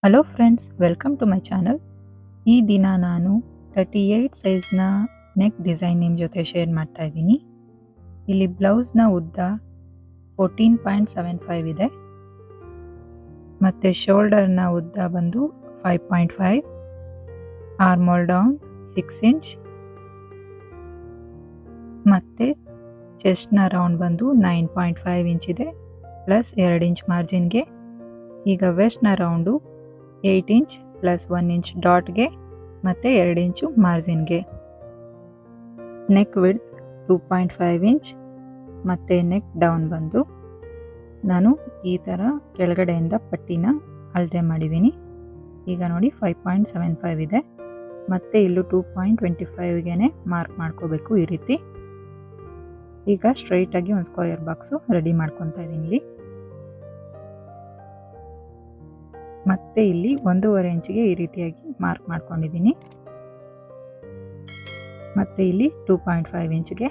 Hello friends, welcome to my channel. ಈ ದಿನ ನಾನು 38 ಸೈಜ್ನ ನೆಕ್ ಡಿಸೈನ್ ನಿಮ್ಮ ಜೊತೆ ಶೇರ್ ಮಾಡ್ತಾ ಇದ್ದೀನಿ. ಇಲ್ಲಿ ಬ್ಲೌಸ್ನ ಉದ್ದ 14.75 ಇದೆ ಮತ್ತು ಶೋಲ್ಡರ್ನ ಉದ್ದ ಬಂದು 5.5, ಆರ್ಮೋಲ್ ಡೌನ್ 6 ಇಂಚ್ ಮತ್ತು ಚೆಸ್ಟ್ನ ರೌಂಡ್ ಬಂದು 9.5 ಇಂಚ್ ಇದೆ ಪ್ಲಸ್ 2 ಇಂಚ್ ಮಾರ್ಜಿನ್ಗೆ. ಈಗ ವೆಸ್ಟ್ನ ರೌಂಡು 8 ಇಂಚ್ ಪ್ಲಸ್ 1 ಇಂಚ್ ಡಾಟ್ಗೆ ಮತ್ತು 2 ಇಂಚು ಮಾರ್ಜಿನ್ಗೆ. ನೆಕ್ ವಿಡ್ತ್ 2.5 ಇಂಚ್ ಮತ್ತು ನೆಕ್ ಡೌನ್ ಬಂದು ನಾನು ಈ ಥರ ಕೆಳಗಡೆಯಿಂದ ಪಟ್ಟಿನ ಅಳತೆ ಮಾಡಿದ್ದೀನಿ. ಈಗ ನೋಡಿ 5.75 ಇದೆ ಮತ್ತು ಇಲ್ಲೂ 2.25ಗೆ ಮಾರ್ಕ್ ಮಾಡ್ಕೋಬೇಕು ಈ ರೀತಿ. ಈಗ ಸ್ಟ್ರೈಟಾಗಿ ಒಂದು ಸ್ಕ್ವೇರ್ ಬಾಕ್ಸು ರೆಡಿ ಮಾಡ್ಕೊತಾ ಇದ್ದೀನಿ ಇಲ್ಲಿ. ಮತ್ತೆ ಇಲ್ಲಿ 1.5 ಇಂಚಿಗೆ ಈ ರೀತಿಯಾಗಿ ಮಾರ್ಕ್ ಮಾಡ್ಕೊಂಡಿದ್ದೀನಿ. ಮತ್ತೆ ಇಲ್ಲಿ 2.5 ಇಂಚಿಗೆ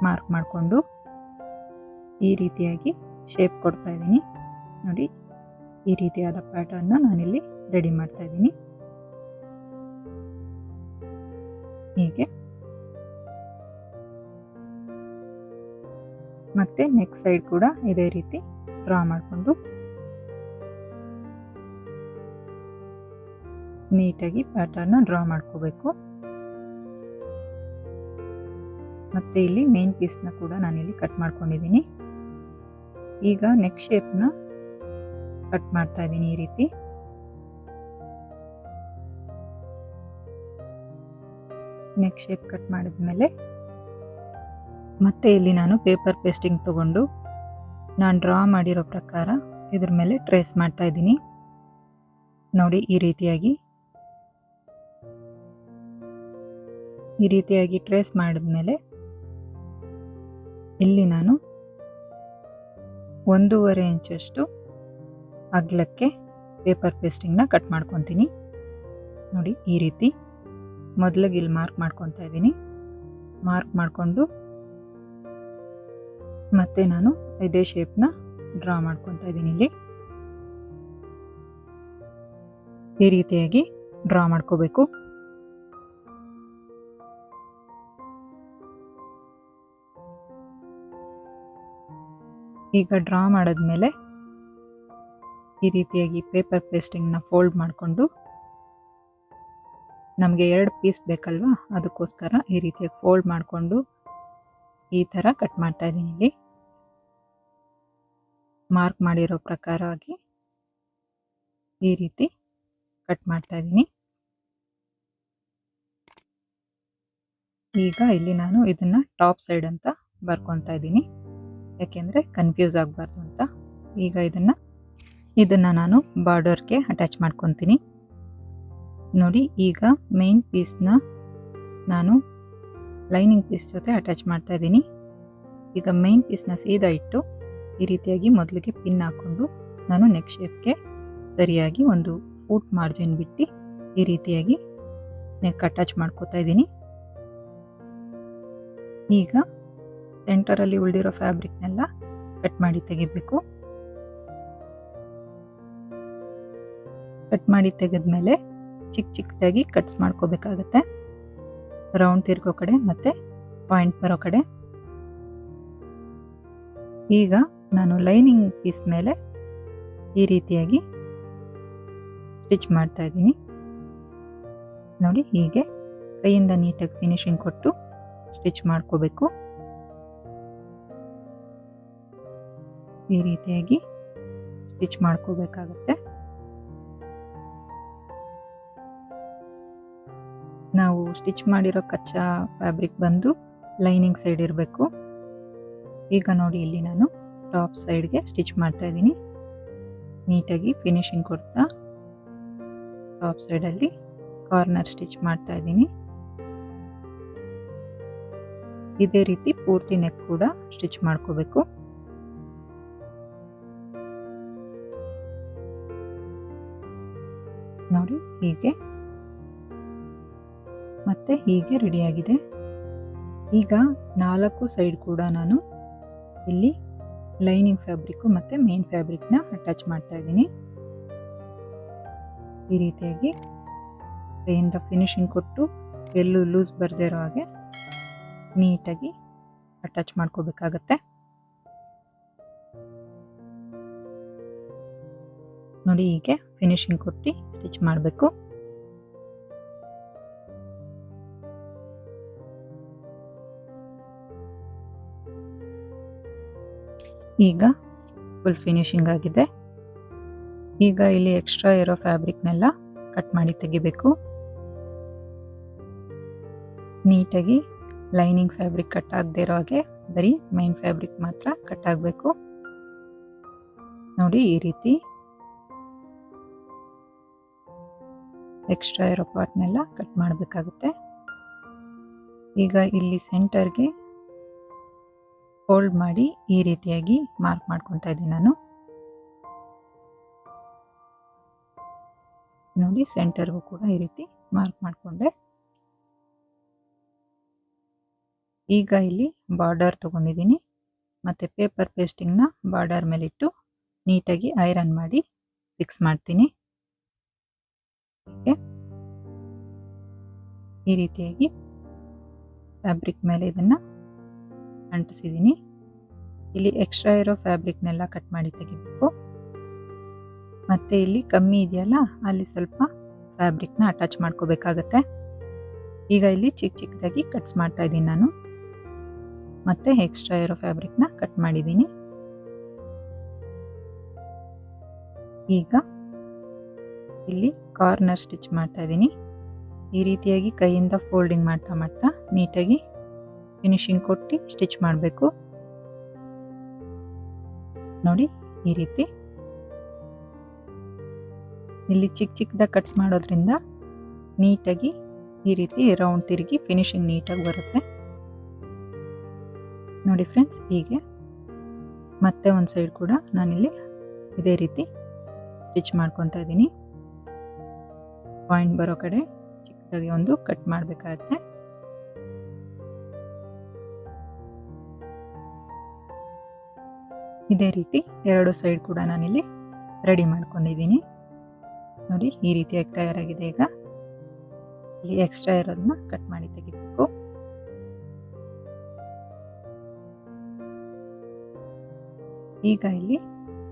ಮಾರ್ಕ್ ಮಾಡಿಕೊಂಡು ಈ ರೀತಿಯಾಗಿ ಶೇಪ್ ಕೊಡ್ತಾ ಇದ್ದೀನಿ. ನೋಡಿ, ಈ ರೀತಿಯಾದ ಪ್ಯಾಟರ್ನ್ನ ನಾನಿಲ್ಲಿ ರೆಡಿ ಮಾಡ್ತಾ ಇದ್ದೀನಿ. ಹೀಗೆ ಮತ್ತೆ ನೆಕ್ ಸೈಡ್ ಕೂಡ ಇದೇ ರೀತಿ ಡ್ರಾ ಮಾಡಿಕೊಂಡು ನೀಟಾಗಿ ಪ್ಯಾಟರ್ನ ಡ್ರಾ ಮಾಡ್ಕೋಬೇಕು. ಮತ್ತೆ ಇಲ್ಲಿ ಮೇನ್ ಪೀಸ್ನ ಕೂಡ ನಾನಿಲ್ಲಿ ಕಟ್ ಮಾಡ್ಕೊಂಡಿದ್ದೀನಿ. ಈಗ ನೆಕ್ ಶೇಪ್ನ ಕಟ್ ಮಾಡ್ತಾ ಇದ್ದೀನಿ ಈ ರೀತಿ. ನೆಕ್ ಶೇಪ್ ಕಟ್ ಮಾಡಿದ್ಮೇಲೆ ಮತ್ತೆ ಇಲ್ಲಿ ನಾನು ಪೇಪರ್ ಪೇಸ್ಟಿಂಗ್ ತಗೊಂಡು ನಾನು ಡ್ರಾ ಮಾಡಿರೋ ಪ್ರಕಾರ ಇದ್ರ ಮೇಲೆ ಟ್ರೇಸ್ ಮಾಡ್ತಾ ಇದ್ದೀನಿ. ನೋಡಿ, ಈ ರೀತಿಯಾಗಿ ಟ್ರೇಸ್ ಮಾಡಿದ್ಮೇಲೆ ಇಲ್ಲಿ ನಾನು 1.5 ಇಂಚಷ್ಟು ಅಗಲಕ್ಕೆ ಪೇಪರ್ ಪೇಸ್ಟಿಂಗ್ನ ಕಟ್ ಮಾಡ್ಕೊತೀನಿ. ನೋಡಿ, ಈ ರೀತಿ ಮೊದಲಿಗೆ ಇಲ್ಲಿ ಮಾರ್ಕ್ ಮಾಡ್ಕೊತಾ ಇದ್ದೀನಿ. ಮಾರ್ಕ್ ಮಾಡಿಕೊಂಡು ಮತ್ತೆ ನಾನು ಇದೇ ಶೇಪ್ನ ಡ್ರಾ ಮಾಡ್ಕೊತಾ ಇದ್ದೀನಿ ಇಲ್ಲಿ. ಈ ರೀತಿಯಾಗಿ ಡ್ರಾ ಮಾಡ್ಕೋಬೇಕು. ಈಗ ಡ್ರಾ ಮಾಡಿದ್ಮೇಲೆ ಈ ರೀತಿಯಾಗಿ ಪೇಪರ್ ಪೇಸ್ಟಿಂಗ್ನ ಫೋಲ್ಡ್ ಮಾಡಿಕೊಂಡು ನಮಗೆ 2 ಪೀಸ್ ಬೇಕಲ್ವಾ, ಅದಕ್ಕೋಸ್ಕರ ಈ ರೀತಿಯಾಗಿ ಫೋಲ್ಡ್ ಮಾಡಿಕೊಂಡು ಈ ಥರ ಕಟ್ ಮಾಡ್ತಾ ಇದ್ದೀನಿ ಇಲ್ಲಿ. ಮಾರ್ಕ್ ಮಾಡಿರೋ ಪ್ರಕಾರವಾಗಿ ಈ ರೀತಿ ಕಟ್ ಮಾಡ್ತಾ ಇದ್ದೀನಿ. ಈಗ ಇಲ್ಲಿ ನಾನು ಇದನ್ನು ಟಾಪ್ ಸೈಡ್ ಅಂತ ಬರ್ಕೊತಾ ಇದ್ದೀನಿ, ಯಾಕೆಂದರೆ ಕನ್ಫ್ಯೂಸ್ ಆಗಬಾರ್ದು ಅಂತ. ಈಗ ಇದನ್ನು ನಾನು ಬಾರ್ಡರ್ಗೆ ಅಟ್ಯಾಚ್ ಮಾಡ್ಕೊತೀನಿ. ನೋಡಿ, ಈಗ ಮೇನ್ ಪೀಸ್ನ ನಾನು ಲೈನಿಂಗ್ ಪೀಸ್ ಜೊತೆ ಅಟ್ಯಾಚ್ ಮಾಡ್ತಾ ಇದ್ದೀನಿ. ಈಗ ಮೇನ್ ಪೀಸ್ನ ಸೀದಾ ಇಟ್ಟು ಈ ರೀತಿಯಾಗಿ ಮೊದಲಿಗೆ ಪಿನ್ ಹಾಕ್ಕೊಂಡು ನಾನು ನೆಕ್ ಶೇಪ್ಗೆ ಸರಿಯಾಗಿ ಒಂದು ಫೂಟ್ ಮಾರ್ಜಿನ್ ಬಿಟ್ಟು ಈ ರೀತಿಯಾಗಿ ನೆಕ್ ಅಟ್ಯಾಚ್ ಮಾಡ್ಕೋತಾ ಇದ್ದೀನಿ. ಈಗ ಸೆಂಟರಲ್ಲಿ ಉಳಿದಿರೋ ಫ್ಯಾಬ್ರಿಕ್ನೆಲ್ಲ ಕಟ್ ಮಾಡಿ ತೆಗಿಬೇಕು. ಕಟ್ ಮಾಡಿ ತೆಗೆದ್ಮೇಲೆ ಚಿಕ್ಕದಾಗಿ ಕಟ್ಸ್ ಮಾಡ್ಕೋಬೇಕಾಗತ್ತೆ, ರೌಂಡ್ ತಿರ್ಗೋ ಕಡೆ ಮತ್ತು ಪಾಯಿಂಟ್ ಬರೋ ಕಡೆ. ಈಗ ನಾನು ಲೈನಿಂಗ್ ಪೀಸ್ ಮೇಲೆ ಈ ರೀತಿಯಾಗಿ ಸ್ಟಿಚ್ ಮಾಡ್ತಾ ಇದ್ದೀನಿ. ನೋಡಿ, ಹೀಗೆ ಕೈಯಿಂದ ನೀಟಾಗಿ ಫಿನಿಶಿಂಗ್ ಕೊಟ್ಟು ಸ್ಟಿಚ್ ಮಾಡ್ಕೋಬೇಕು. ಈ ರೀತಿಯಾಗಿ ಸ್ಟಿಚ್ ಮಾಡ್ಕೋಬೇಕಾಗತ್ತೆ. ನಾವು ಸ್ಟಿಚ್ ಮಾಡಿರೋ ಕಚ್ಚಾ ಫ್ಯಾಬ್ರಿಕ್ ಬಂದು ಲೈನಿಂಗ್ ಸೈಡ್ ಇರಬೇಕು. ಈಗ ನೋಡಿ, ಇಲ್ಲಿ ನಾನು ಟಾಪ್ ಸೈಡ್ಗೆ ಸ್ಟಿಚ್ ಮಾಡ್ತಾ ಇದ್ದೀನಿ. ನೀಟಾಗಿ ಫಿನಿಶಿಂಗ್ ಕೊಡ್ತಾ ಟಾಪ್ ಸೈಡಲ್ಲಿ ಕಾರ್ನರ್ ಸ್ಟಿಚ್ ಮಾಡ್ತಾ ಇದ್ದೀನಿ. ಇದೇ ರೀತಿ ಪೂರ್ತಿ ನೆಕ್ ಕೂಡ ಸ್ಟಿಚ್ ಮಾಡ್ಕೋಬೇಕು. ನೋಡಿ, ಹೀಗೆ ಮತ್ತೆ ಹೀಗೆ ರೆಡಿಯಾಗಿದೆ. ಈಗ 4 ಸೈಡ್ ಕೂಡ ನಾನು ಇಲ್ಲಿ ಲೈನಿಂಗ್ ಫ್ಯಾಬ್ರಿಕ್ಕು ಮತ್ತು ಮೇನ್ ಫ್ಯಾಬ್ರಿಕ್ನ ಅಟ್ಯಾಚ್ ಮಾಡ್ತಾ ಇದ್ದೀನಿ. ಈ ರೀತಿಯಾಗಿ ಕೈಯಿಂದ ಫಿನಿಶಿಂಗ್ ಕೊಟ್ಟು ಎಲ್ಲೂ ಲೂಸ್ ಬರದೇ ಇರೋ ಹಾಗೆ ನೀಟಾಗಿ ಅಟ್ಯಾಚ್ ಮಾಡ್ಕೋಬೇಕಾಗತ್ತೆ. ನೋಡಿ ಹೀಗೆ ಫಿನಿಶಿಂಗ್ ಕೊಟ್ಟು ಸ್ಟಿಚ್ ಮಾಡಬೇಕು. ಈಗ ಫುಲ್ ಫಿನಿಶಿಂಗ್ ಆಗಿದೆ. ಈಗ ಇಲ್ಲಿ ಎಕ್ಸ್ಟ್ರಾ ಇರೋ ಫ್ಯಾಬ್ರಿಕ್ನೆಲ್ಲ ಕಟ್ ಮಾಡಿ ತೆಗಿಬೇಕು. ನೀಟಾಗಿ ಲೈನಿಂಗ್ ಫ್ಯಾಬ್ರಿಕ್ ಕಟ್ ಆಗದೆ ಇರೋ ಹಾಗೆ ಬರೀ ಮೈನ್ ಫ್ಯಾಬ್ರಿಕ್ ಮಾತ್ರ ಕಟ್ ಆಗಬೇಕು. ನೋಡಿ ಈ ರೀತಿ ಎಕ್ಸ್ಟ್ರಾ ಇರೋ ಪಾರ್ಟ್ನೆಲ್ಲ ಕಟ್ ಮಾಡಬೇಕಾಗುತ್ತೆ. ಈಗ ಇಲ್ಲಿ ಸೆಂಟರ್ಗೆ ಫೋಲ್ಡ್ ಮಾಡಿ ಈ ರೀತಿಯಾಗಿ ಮಾರ್ಕ್ ಮಾಡ್ಕೊತಾ ಇದ್ದೀನಿ ನಾನು. ನೋಡಿ ಸೆಂಟರ್ಗೂ ಕೂಡ ಈ ರೀತಿ ಮಾರ್ಕ್ ಮಾಡಿಕೊಂಡೆ. ಈಗ ಇಲ್ಲಿ ಬಾರ್ಡರ್ ತಗೊಂಡಿದ್ದೀನಿ ಮತ್ತು ಪೇಪರ್ ಪೇಸ್ಟಿಂಗ್ನ ಬಾರ್ಡರ್ ಮೇಲಿಟ್ಟು ನೀಟಾಗಿ ಐರನ್ ಮಾಡಿ ಫಿಕ್ಸ್ ಮಾಡ್ತೀನಿ. ಈ ರೀತಿಯಾಗಿ ಫ್ಯಾಬ್ರಿಕ್ ಮೇಲೆ ಇದನ್ನು ಅಂಟಿಸಿದ್ದೀನಿ. ಇಲ್ಲಿ ಎಕ್ಸ್ಟ್ರಾ ಇರೋ ಫ್ಯಾಬ್ರಿಕ್ನೆಲ್ಲ ಕಟ್ ಮಾಡಿ ತೆಗಿಬೇಕು. ಮತ್ತು ಇಲ್ಲಿ ಕಮ್ಮಿ ಇದೆಯಲ್ಲ ಅಲ್ಲಿ ಸ್ವಲ್ಪ ಫ್ಯಾಬ್ರಿಕ್ನ ಅಟ್ಯಾಚ್ ಮಾಡ್ಕೋಬೇಕಾಗತ್ತೆ. ಈಗ ಇಲ್ಲಿ ಚಿಕ್ಕ ಚಿಕ್ಕದಾಗಿ ಕಟ್ಸ್ ಮಾಡ್ತಾ ಇದ್ದೀನಿ ನಾನು. ಮತ್ತು ಎಕ್ಸ್ಟ್ರಾ ಇರೋ ಫ್ಯಾಬ್ರಿಕ್ನ ಕಟ್ ಮಾಡಿದ್ದೀನಿ. ಈಗ ಇಲ್ಲಿ ಕಾರ್ನರ್ ಸ್ಟಿಚ್ ಮಾಡ್ತಾ ಇದ್ದೀನಿ. ಈ ರೀತಿಯಾಗಿ ಕೈಯಿಂದ ಫೋಲ್ಡಿಂಗ್ ಮಾಡ್ತಾ ಮಾಡ್ತಾ ನೀಟಾಗಿ ಫಿನಿಶಿಂಗ್ ಕೊಟ್ಟು ಸ್ಟಿಚ್ ಮಾಡಬೇಕು. ನೋಡಿ ಈ ರೀತಿ ಇಲ್ಲಿ ಚಿಕ್ಕ ಚಿಕ್ಕದಾಗಿ ಕಟ್ಸ್ ಮಾಡೋದ್ರಿಂದ ನೀಟಾಗಿ ಈ ರೀತಿ ರೌಂಡ್ ತಿರುಗಿ ಫಿನಿಶಿಂಗ್ ನೀಟಾಗಿ ಬರುತ್ತೆ. ನೋಡಿ ಫ್ರೆಂಡ್ಸ್, ಹೀಗೆ ಮತ್ತೆ ಒಂದು ಸೈಡ್ ಕೂಡ ನಾನಿಲ್ಲಿ ಇದೇ ರೀತಿ ಸ್ಟಿಚ್ ಮಾಡ್ಕೊತಾ ಇದ್ದೀನಿ. ಪಾಯಿಂಟ್ ಬರೋ ಕಡೆ ಚಿಕ್ಕದಾಗಿ ಒಂದು ಕಟ್ ಮಾಡಬೇಕಾಗತ್ತೆ. ಇದೇ ರೀತಿ ಎರಡು ಸೈಡ್ ಕೂಡ ನಾನಿಲ್ಲಿ ರೆಡಿ ಮಾಡ್ಕೊಂಡಿದ್ದೀನಿ. ನೋಡಿ ಈ ರೀತಿಯಾಗಿ ತಯಾರಾಗಿದೆ. ಈಗ ಇಲ್ಲಿ ಎಕ್ಸ್ಟ್ರಾ ಇರೋದನ್ನ ಕಟ್ ಮಾಡಿ ತೆಗಿಬೇಕು. ಈಗ ಇಲ್ಲಿ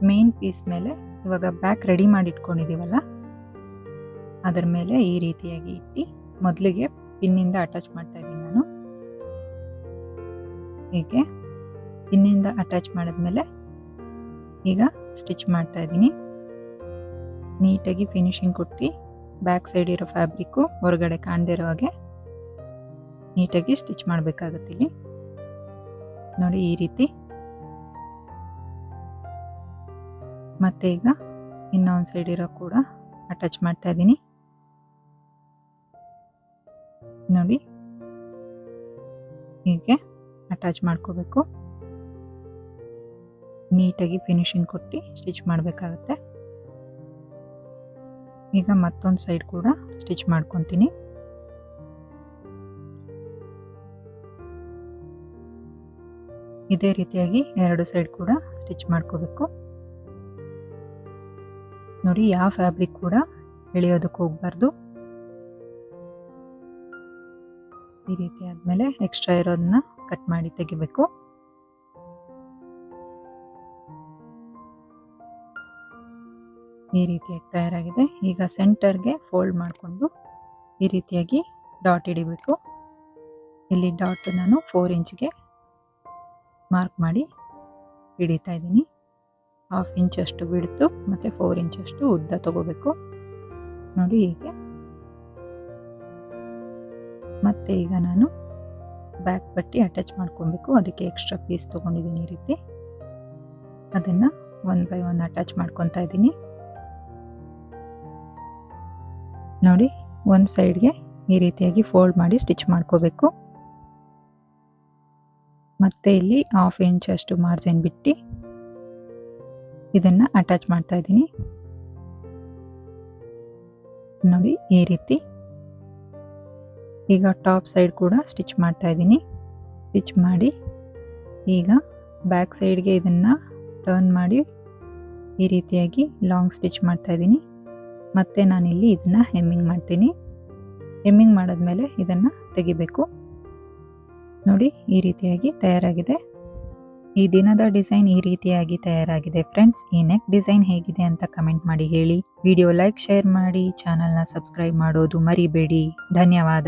ಮೇನ್ ಪೀಸ್ ಮೇಲೆ ಇವಾಗ ಬ್ಯಾಕ್ ರೆಡಿ ಮಾಡಿ ಇಟ್ಕೊಂಡಿದ್ದೀವಲ್ಲ ಅದರ ಮೇಲೆ ಈ ರೀತಿಯಾಗಿ ಇಟ್ಟು ಮೊದಲಿಗೆ ಪಿನ್ನಿಂದ ಅಟ್ಯಾಚ್ ಮಾಡ್ತಾ ಇದ್ದೀನಿ ನಾನು. ಹೀಗೆ ಪಿನ್ನಿಂದ ಅಟ್ಯಾಚ್ ಮಾಡಿದ್ಮೇಲೆ ಈಗ ಸ್ಟಿಚ್ ಮಾಡ್ತಾ ಇದ್ದೀನಿ. ನೀಟಾಗಿ ಫಿನಿಶಿಂಗ್ ಕೊಟ್ಟು ಬ್ಯಾಕ್ ಸೈಡ್ ಇರೋ ಫ್ಯಾಬ್ರಿಕ್ಕು ಹೊರಗಡೆ ಕಾಣದೇ ಇರೋ ಹಾಗೆ ನೀಟಾಗಿ ಸ್ಟಿಚ್ ಮಾಡಬೇಕಾಗುತ್ತೆ. ಇಲ್ಲಿ ನೋಡಿ ಈ ರೀತಿ. ಮತ್ತೆ ಈಗ ಇನ್ನೊಂದು ಸೈಡ್ ಇರೋ ಕೂಡ ಅಟ್ಯಾಚ್ ಮಾಡ್ತಾ ಇದ್ದೀನಿ. ನೋಡಿ ಹೀಗೆ ಅಟ್ಯಾಚ್ ಮಾಡ್ಕೋಬೇಕು. ನೀಟಾಗಿ ಫಿನಿಶಿಂಗ್ ಕೊಟ್ಟು ಸ್ಟಿಚ್ ಮಾಡಬೇಕಾಗತ್ತೆ. ಈಗ ಮತ್ತೊಂದು ಸೈಡ್ ಕೂಡ ಸ್ಟಿಚ್ ಮಾಡ್ಕೊತೀನಿ. ಇದೇ ರೀತಿಯಾಗಿ ಎರಡು ಸೈಡ್ ಕೂಡ ಸ್ಟಿಚ್ ಮಾಡ್ಕೋಬೇಕು. ನೋಡಿ ಯಾವ ಫ್ಯಾಬ್ರಿಕ್ ಕೂಡ ಎಳೆಯೋದಕ್ಕೆ ಹೋಗಬಾರ್ದು. ಈ ರೀತಿ ಆದಮೇಲೆ ಎಕ್ಸ್ಟ್ರಾ ಇರೋದನ್ನ ಕಟ್ ಮಾಡಿ ತೆಗಿಬೇಕು. ಈ ರೀತಿಯಾಗಿ ತಯಾರಾಗಿದೆ. ಈಗ ಸೆಂಟರ್ಗೆ ಫೋಲ್ಡ್ ಮಾಡಿಕೊಂಡು ಈ ರೀತಿಯಾಗಿ ಡಾಟ್ ಹಿಡಿಬೇಕು. ಇಲ್ಲಿ ಡಾಟ್ ನಾನು 4 ಇಂಚ್ಗೆ ಮಾರ್ಕ್ ಮಾಡಿ ಹಿಡಿತಾ ಇದ್ದೀನಿ. 1/2 ಇಂಚಷ್ಟು ಬಿಡ್ತು ಮತ್ತು 4 ಇಂಚಷ್ಟು ಉದ್ದ ತಗೋಬೇಕು. ನೋಡಿ ಹೀಗೆ. ಮತ್ತು ಈಗ ನಾನು ಬ್ಯಾಕ್ ಪಟ್ಟಿ ಅಟ್ಯಾಚ್ ಮಾಡ್ಕೊಬೇಕು. ಅದಕ್ಕೆ ಎಕ್ಸ್ಟ್ರಾ ಪೀಸ್ ತೊಗೊಂಡಿದ್ದೀನಿ. ಈ ರೀತಿ ಅದನ್ನು 1 by 1 ಅಟ್ಯಾಚ್ ಮಾಡ್ಕೊತಾ ಇದ್ದೀನಿ. ನೋಡಿ ಒಂದು ಸೈಡ್ಗೆ ಈ ರೀತಿಯಾಗಿ ಫೋಲ್ಡ್ ಮಾಡಿ ಸ್ಟಿಚ್ ಮಾಡ್ಕೋಬೇಕು. ಮತ್ತು ಇಲ್ಲಿ 1/2 ಇಂಚಷ್ಟು ಮಾರ್ಜಿನ್ ಬಿಟ್ಟು ಇದನ್ನು ಅಟ್ಯಾಚ್ ಮಾಡ್ತಾ ಇದ್ದೀನಿ. ನೋಡಿ ಈ ರೀತಿ. ಈಗ ಟಾಪ್ ಸೈಡ್ ಕೂಡ ಸ್ಟಿಚ್ ಮಾಡ್ತಾ ಇದ್ದೀನಿ. ಸ್ಟಿಚ್ ಮಾಡಿ ಈಗ ಬ್ಯಾಕ್ ಸೈಡ್ಗೆ ಇದನ್ನು ಟರ್ನ್ ಮಾಡಿ ಈ ರೀತಿಯಾಗಿ ಲಾಂಗ್ ಸ್ಟಿಚ್ ಮಾಡ್ತಾ ಇದ್ದೀನಿ. ಮತ್ತೆ ನಾನಿಲ್ಲಿ ಇದನ್ನು ಹೆಮ್ಮಿಂಗ್ ಮಾಡ್ತೀನಿ. ಹೆಮ್ಮಿಂಗ್ ಮಾಡಿದ್ಮೇಲೆ ಇದನ್ನು ತೆಗಿಬೇಕು. ನೋಡಿ ಈ ರೀತಿಯಾಗಿ ತಯಾರಾಗಿದೆ. ಈ ದಿನದ ಡಿಸೈನ್ ಈ ರೀತಿಯಾಗಿ ತಯಾರಾಗಿದೆ ಫ್ರೆಂಡ್ಸ್. ಈ ನೆಕ್ ಡಿಸೈನ್ ಹೇಗಿದೆ ಅಂತ ಕಮೆಂಟ್ ಮಾಡಿ ಹೇಳಿ. ವಿಡಿಯೋ ಲೈಕ್ ಶೇರ್ ಮಾಡಿ, ಚಾನಲ್ನ ಸಬ್ಸ್ಕ್ರೈಬ್ ಮಾಡೋದು ಮರಿಬೇಡಿ. ಧನ್ಯವಾದ.